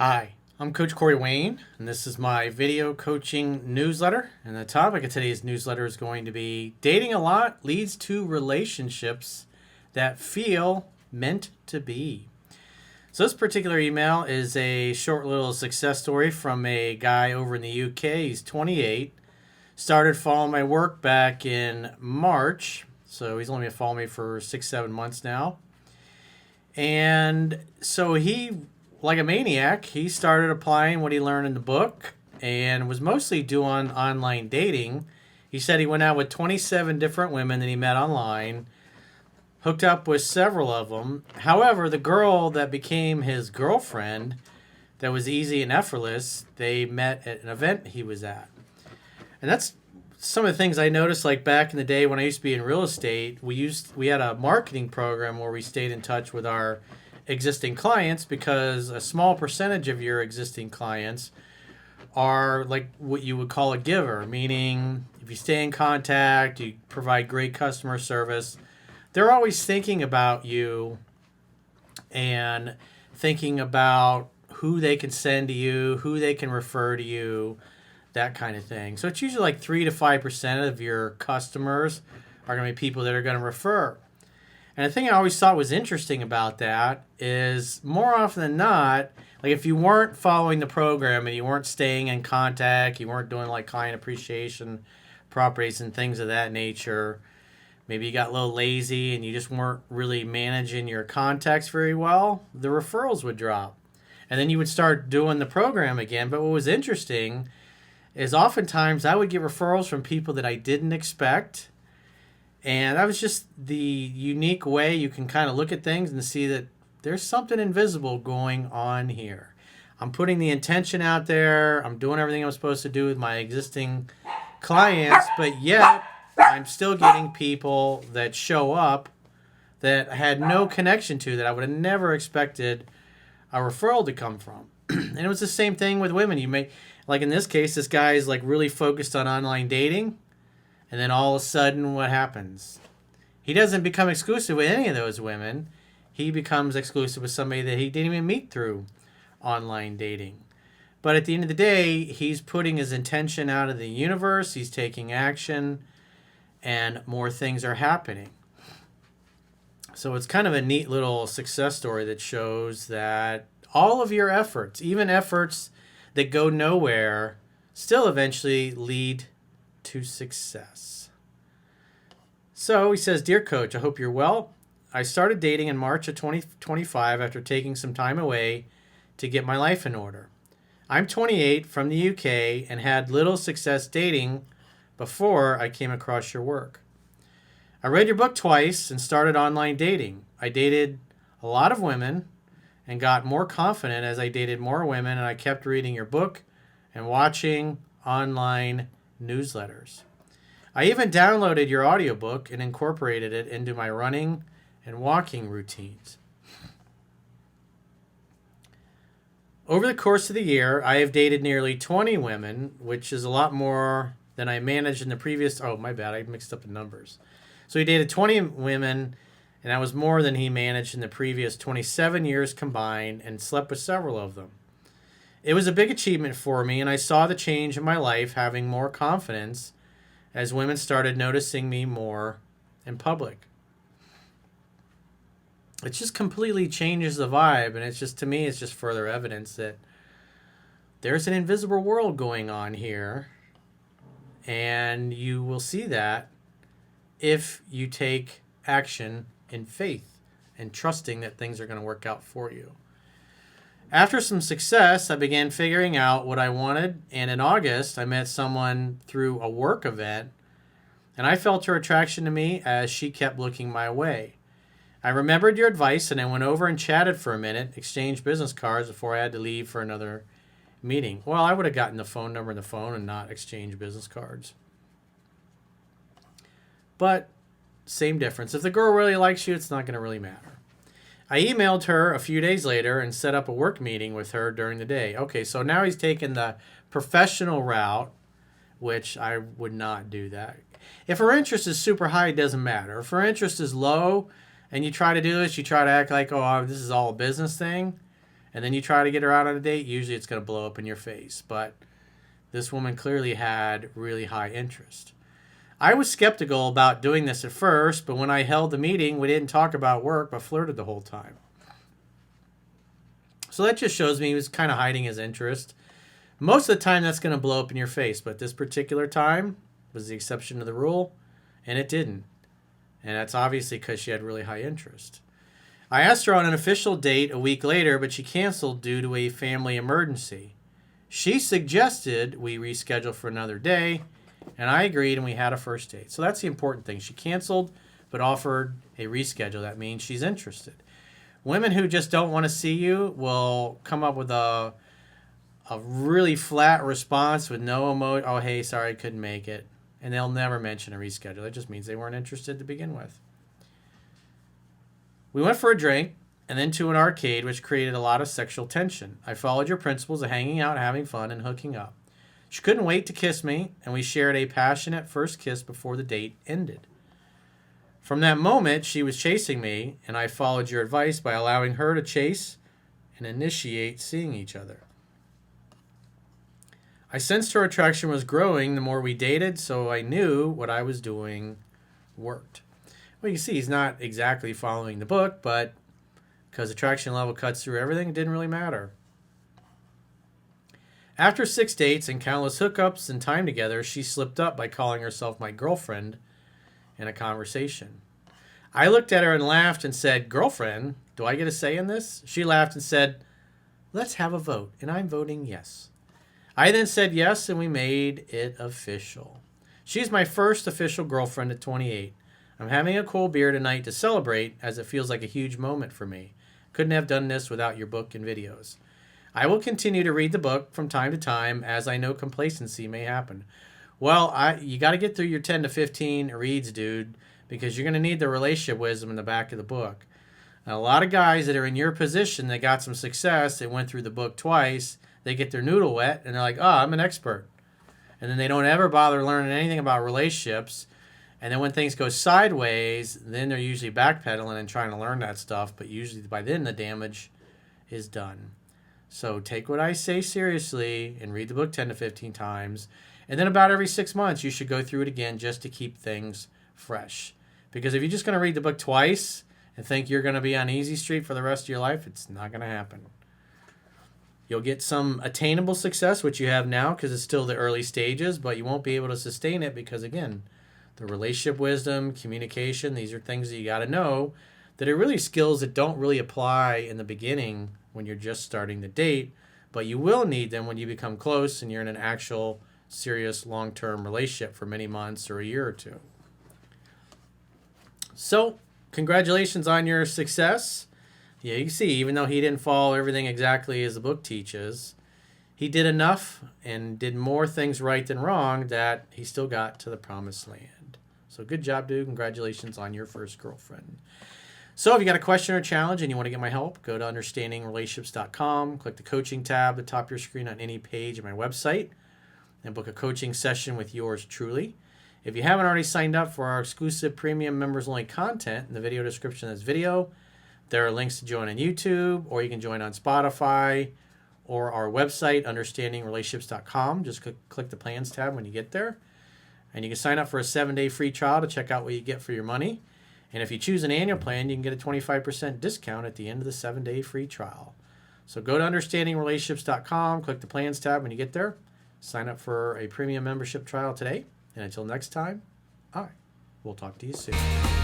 Hi, I'm Coach Corey Wayne, and this is my video coaching newsletter. And the topic of today's newsletter is going to be dating a lot leads to relationships that feel meant to be. So, this particular email is a short little success story from a guy over in the UK. He's 28, started following my work back in March. So, he's only been following me for 6-7 months now. And so he, like a maniac, he started applying what he learned in the book and was mostly doing online dating. He said he went out with 27 different women that he met online, hooked up with several of them. However, the girl that became his girlfriend, that was easy and effortless, they met at an event he was at. And that's some of the things I noticed, like back in the day when I used to be in real estate. We had a marketing program where we stayed in touch with our existing clients, because a small percentage of your existing clients are like what you would call a giver, meaning if you stay in contact, you provide great customer service, they're always thinking about you and thinking about who they can send to you, who they can refer to you, that kind of thing. So it's usually like 3 to 5% of your customers are going to be people that are going to refer. And the thing I always thought was interesting about that is, more often than not, like if you weren't following the program and you weren't staying in contact, you weren't doing like client appreciation properties and things of that nature, maybe you got a little lazy and you just weren't really managing your contacts very well, the referrals would drop. And then you would start doing the program again. But what was interesting is oftentimes I would get referrals from people that I didn't expect. And that was just the unique way you can kind of look at things and see that there's something invisible going on here. I'm putting the intention out there. I'm doing everything I'm supposed to do with my existing clients, but yet I'm still getting people that show up that I had no connection to, that I would have never expected a referral to come from. And it was the same thing with women. You may, like in this case, this guy is like really focused on online dating. And then all of a sudden, what happens? He doesn't become exclusive with any of those women. He becomes exclusive with somebody that he didn't even meet through online dating. But at the end of the day, he's putting his intention out of the universe. He's taking action, and more things are happening. So it's kind of a neat little success story that shows that all of your efforts, even efforts that go nowhere, still eventually lead to success. So he says, "Dear Coach, I hope you're well. I started dating in March of 2025 after taking some time away to get my life in order. I'm 28, from the UK, and had little success dating before I came across your work. I read your book twice and started online dating. I dated a lot of women and got more confident as I dated more women, and I kept reading your book and watching online newsletters. I even downloaded your audiobook and incorporated it into my running and walking routines. Over the course of the year, I have dated nearly 20 women, which is a lot more than I managed in the previous... Oh, my bad. I mixed up the numbers. So he dated 20 women, and that was more than he managed in the previous 27 years combined, and slept with several of them. It was a big achievement for me, and I saw the change in my life, having more confidence as women started noticing me more in public. It just completely changes the vibe, and it's just, to me, it's just further evidence that there's an invisible world going on here, and you will see that if you take action in faith and trusting that things are going to work out for you. After some success, I began figuring out what I wanted, and in August, I met someone through a work event, and I felt her attraction to me as she kept looking my way. I remembered your advice, and I went over and chatted for a minute, exchanged business cards before I had to leave for another meeting. Well, I would have gotten the phone number in the phone and not exchanged business cards. But same difference. If the girl really likes you, it's not going to really matter. I emailed her a few days later and set up a work meeting with her during the day. Okay, so now he's taken the professional route, which I would not do that. If her interest is super high, it doesn't matter. If her interest is low and you try to do this, you try to act like, oh, this is all a business thing, and then you try to get her out on a date, usually it's going to blow up in your face. But this woman clearly had really high interest. I was skeptical about doing this at first, but when I held the meeting, we didn't talk about work, but flirted the whole time. So that just shows me he was kind of hiding his interest. Most of the time, that's going to blow up in your face, but this particular time was the exception to the rule, and it didn't. And that's obviously because she had really high interest. I asked her on an official date a week later, but she canceled due to a family emergency. She suggested we reschedule for another day, and I agreed, and we had a first date. So that's the important thing. She canceled, but offered a reschedule. That means she's interested. Women who just don't want to see you will come up with a really flat response with no emotion. Oh, hey, sorry, I couldn't make it. And they'll never mention a reschedule. It just means they weren't interested to begin with. We went for a drink and then to an arcade, which created a lot of sexual tension. I followed your principles of hanging out, having fun, and hooking up. She couldn't wait to kiss me, and we shared a passionate first kiss before the date ended. From that moment, she was chasing me, and I followed your advice by allowing her to chase and initiate seeing each other. I sensed her attraction was growing the more we dated, so I knew what I was doing worked. Well, you can see he's not exactly following the book, but because attraction level cuts through everything, it didn't really matter. After 6 dates and countless hookups and time together, she slipped up by calling herself my girlfriend in a conversation. I looked at her and laughed and said, "Girlfriend, do I get a say in this?" She laughed and said, "Let's have a vote," and I'm voting yes. I then said yes, and we made it official. She's my first official girlfriend at 28. I'm having a cold beer tonight to celebrate, as it feels like a huge moment for me. Couldn't have done this without your book and videos. I will continue to read the book from time to time, as I know complacency may happen. Well, you got to get through your 10 to 15 reads, dude, because you're going to need the relationship wisdom in the back of the book. Now, a lot of guys that are in your position that got some success, they went through the book twice, they get their noodle wet, and they're like, "Oh, I'm an expert." And then they don't ever bother learning anything about relationships. And then when things go sideways, then they're usually backpedaling and trying to learn that stuff. But usually by then the damage is done. So take what I say seriously and read the book 10 to 15 times. And then about every 6 months, you should go through it again just to keep things fresh. Because if you're just going to read the book twice and think you're going to be on easy street for the rest of your life, it's not going to happen. You'll get some attainable success, which you have now because it's still the early stages, but you won't be able to sustain it because, again, the relationship wisdom, communication, these are things that you got to know that are really skills that don't really apply in the beginning when you're just starting the date, but you will need them when you become close and you're in an actual serious long-term relationship for many months or a year or two. So, congratulations on your success. Yeah, you can see, even though he didn't follow everything exactly as the book teaches, he did enough and did more things right than wrong that he still got to the promised land. So good job, dude. Congratulations on your first girlfriend. So if you got a question or challenge and you want to get my help, go to understandingrelationships.com, click the coaching tab at the top of your screen on any page of my website, and book a coaching session with yours truly. If you haven't already signed up for our exclusive premium members-only content, in the video description of this video, there are links to join on YouTube, or you can join on Spotify, or our website, understandingrelationships.com. Just click the plans tab when you get there. And you can sign up for a 7-day free trial to check out what you get for your money. And if you choose an annual plan, you can get a 25% discount at the end of the 7-day free trial. So go to understandingrelationships.com, click the plans tab when you get there. Sign up for a premium membership trial today. And until next time, all right, we'll talk to you soon.